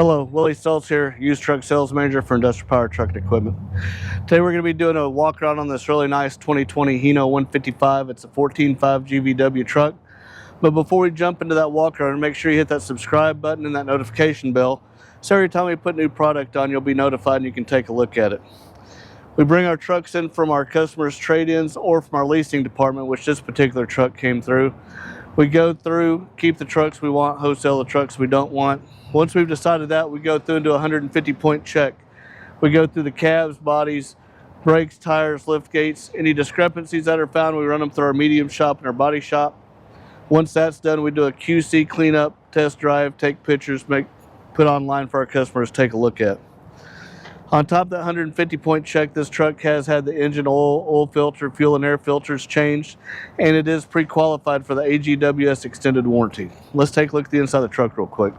Hello, Willie Stoltz here, used truck sales manager for Industrial Power Truck and Equipment. Today we're going to be doing a walk around on this really nice 2020 Hino 155. It's a 14.5 GVW truck. But before we jump into that walk around, make sure you hit that subscribe button and that notification bell, so every time we put new product on, you'll be notified and you can take a look at it. We bring our trucks in from our customers' trade-ins or from our leasing department, which this particular truck came through. We go through, keep the trucks we want, wholesale the trucks we don't want. Once we've decided that, we go through and do a 150-point check. We go through the cabs, bodies, brakes, tires, lift gates. Any discrepancies that are found, we run them through our medium shop and our body shop. Once that's done, we do a QC cleanup, test drive, take pictures, put online for our customers to take a look at. On top of that 150-point check, this truck has had the engine oil filter, fuel and air filters changed, and it is pre-qualified for the AGWS extended warranty. Let's take a look at the inside of the truck real quick.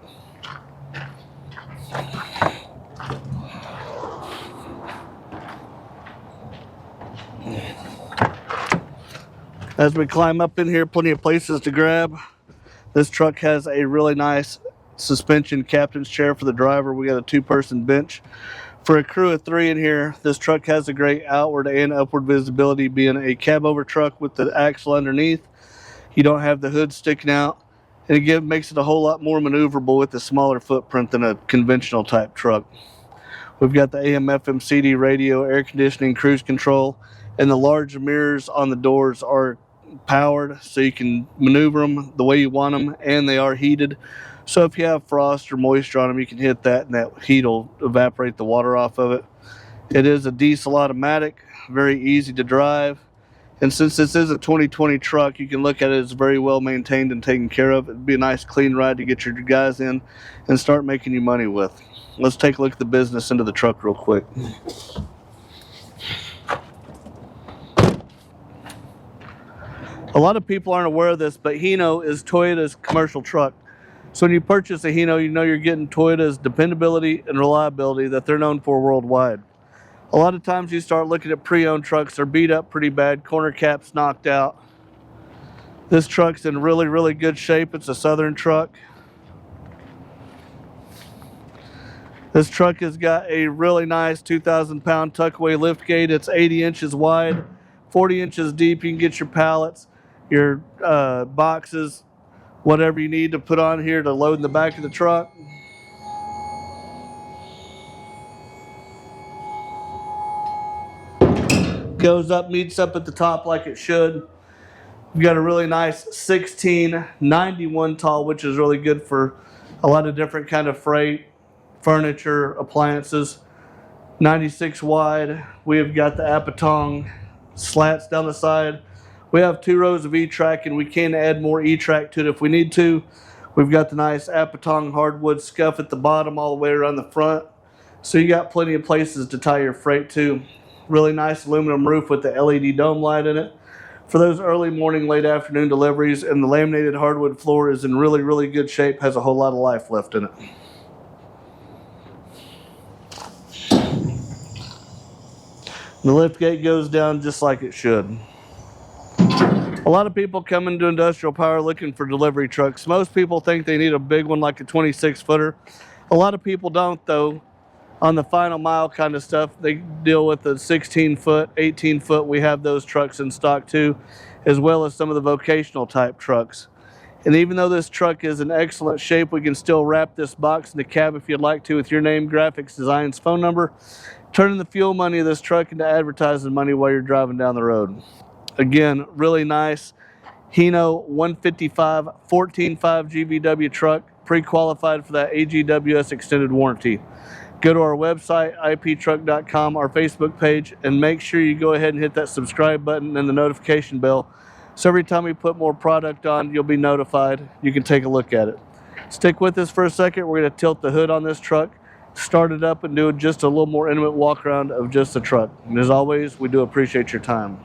As we climb up in here, plenty of places to grab. This truck has a really nice suspension captain's chair for the driver. We got a two-person bench. For a crew of 3 in here, this truck has a great outward and upward visibility, being a cab over truck with the axle underneath. You don't have the hood sticking out, and again, makes it a whole lot more maneuverable with a smaller footprint than a conventional type truck. We've got the AM, FM, CD radio, air conditioning, cruise control, and the large mirrors on the doors are powered, so you can maneuver them the way you want them, and they are heated. So if you have frost or moisture on them, you can hit that and that heat will evaporate the water off of it. It is a diesel automatic, very easy to drive. And since this is a 2020 truck, you can look at it as very well maintained and taken care of. It'd be a nice clean ride to get your guys in and start making you money with. Let's take a look at the business into the truck real quick. A lot of people aren't aware of this, but Hino is Toyota's commercial truck. So when you purchase a Hino, you know you're getting Toyota's dependability and reliability that they're known for worldwide. A lot of times you start looking at pre-owned trucks, they're beat up pretty bad, corner caps knocked out. This truck's in really, really good shape. It's a Southern truck. This truck has got a really nice 2,000-pound tuckaway lift gate. It's 80 inches wide, 40 inches deep. You can get your pallets, your boxes, whatever you need to put on here to load in the back of the truck. Goes up, meets up at the top like it should. We've got a really nice 1691 tall, which is really good for a lot of different kind of freight, furniture, appliances. 96 wide. We have got the Apatong slats down the side. We have 2 rows of E-track, and we can add more E-track to it if we need to. We've got the nice Apatong hardwood scuff at the bottom all the way around the front. So you got plenty of places to tie your freight to. Really nice aluminum roof with the LED dome light in it. For those early morning, late afternoon deliveries, and the laminated hardwood floor is in really, really good shape, has a whole lot of life left in it. The lift gate goes down just like it should. A lot of people come into Industrial Power looking for delivery trucks. Most people think they need a big one like a 26-footer. A lot of people don't, though. On the final mile kind of stuff, they deal with the 16-foot, 18-foot. We have those trucks in stock too, as well as some of the vocational type trucks. And even though this truck is in excellent shape, we can still wrap this box in the cab if you'd like to with your name, graphics, designs, phone number, turning the fuel money of this truck into advertising money while you're driving down the road. Again, really nice Hino 155 14.5 GVW truck, pre-qualified for that AGWS extended warranty. Go to our website, iptruck.com, our Facebook page, and make sure you go ahead and hit that subscribe button and the notification bell. So every time we put more product on, you'll be notified. You can take a look at it. Stick with us for a second. We're going to tilt the hood on this truck, start it up, and do just a little more intimate walk around of just the truck. And as always, we do appreciate your time.